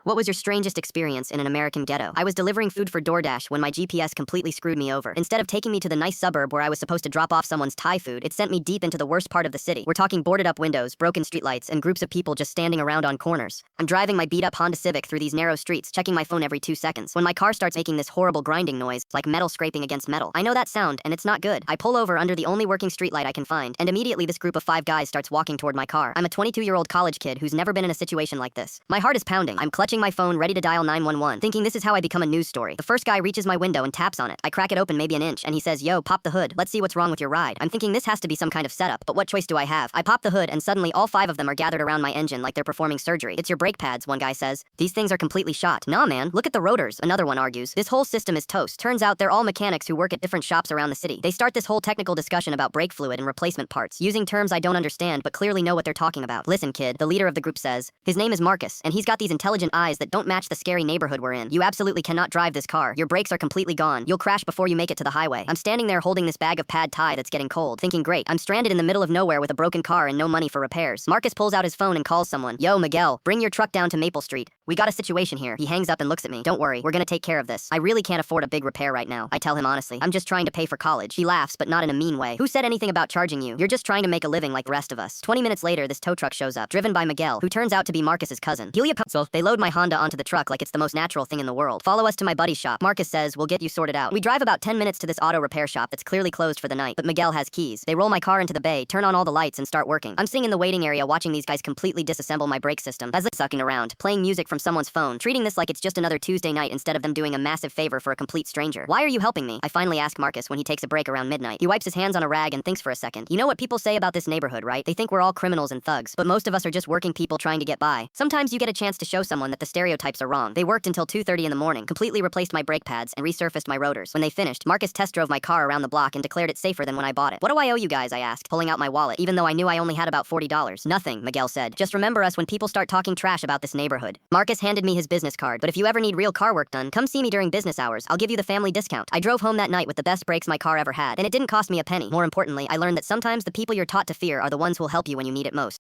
What was your strangest experience in an American ghetto? I was delivering food for DoorDash when my GPS completely screwed me over. Instead of taking me to the nice suburb where I was supposed to drop off someone's Thai food, it sent me deep into the worst part of the city. We're talking boarded up windows, broken streetlights, and groups of people just standing around on corners. I'm driving my beat up Honda Civic through these narrow streets, checking my phone every 2 seconds, when my car starts making this horrible grinding noise, like metal scraping against metal. I know that sound, and it's not good. I pull over under the only working streetlight I can find, and immediately this group of 5 guys starts walking toward my car. I'm a 22-year-old college kid who's never been in a situation like this. My heart is pounding. I'm clutching my phone, ready to dial 911, thinking this is how I become a news story. The first guy reaches my window and taps on it. I crack it open maybe an inch, and he says, "Yo, pop the hood. Let's see what's wrong with your ride." I'm thinking this has to be some kind of setup, but what choice do I have? I pop the hood, and suddenly all 5 of them are gathered around my engine like they're performing surgery. "It's your brake pads," one guy says. "These things are completely shot." "Nah, man, look at the rotors," another one argues. "This whole system is toast." Turns out they're all mechanics who work at different shops around the city. They start this whole technical discussion about brake fluid and replacement parts, using terms I don't understand but clearly know what they're talking about. "Listen, kid," the leader of the group says. His name is Marcus, and he's got these intelligent eyes that don't match the scary neighborhood we're in. "You absolutely cannot drive this car. Your brakes are completely gone. You'll crash before you make it to the highway." I'm standing there holding this bag of pad thai that's getting cold, thinking great, I'm stranded in the middle of nowhere with a broken car and no money for repairs. Marcus pulls out his phone and calls someone. "Yo, Miguel, bring your truck down to Maple Street. We got a situation here." He hangs up and looks at me. "Don't worry, we're gonna take care of this. I really can't afford a big repair right now." I tell him honestly, "I'm just trying to pay for college." He laughs, but not in a mean way. "Who said anything about charging you? You're just trying to make a living like the rest of us." 20 minutes later, this tow truck shows up, driven by Miguel, who turns out to be Marcus's cousin. They load my Honda onto the truck like it's the most natural thing in the world. "Follow us to my buddy's shop." Marcus says, "We'll get you sorted out." We drive about 10 minutes to this auto repair shop that's clearly closed for the night, but Miguel has keys. They roll my car into the bay, turn on all the lights, and start working. I'm sitting in the waiting area watching these guys completely disassemble my brake system, as they're sucking around, playing music from someone's phone, treating this like it's just another Tuesday night instead of them doing a massive favor for a complete stranger. "Why are you helping me?" I finally ask Marcus when he takes a break around midnight. He wipes his hands on a rag and thinks for a second. "You know what people say about this neighborhood, right? They think we're all criminals and thugs, but most of us are just working people trying to get by. Sometimes you get a chance to show someone that the stereotypes are wrong." They worked until 2:30 in the morning, completely replaced my brake pads, and resurfaced my rotors. When they finished, Marcus test drove my car around the block and declared it safer than when I bought it. "What do I owe you guys?" I asked, pulling out my wallet, even though I knew I only had about $40. "Nothing," Miguel said. "Just remember us when people start talking trash about this neighborhood." Marcus handed me his business card. "But if you ever need real car work done, come see me during business hours. I'll give you the family discount." I drove home that night with the best brakes my car ever had, and it didn't cost me a penny. More importantly, I learned that sometimes the people you're taught to fear are the ones who'll help you when you need it most.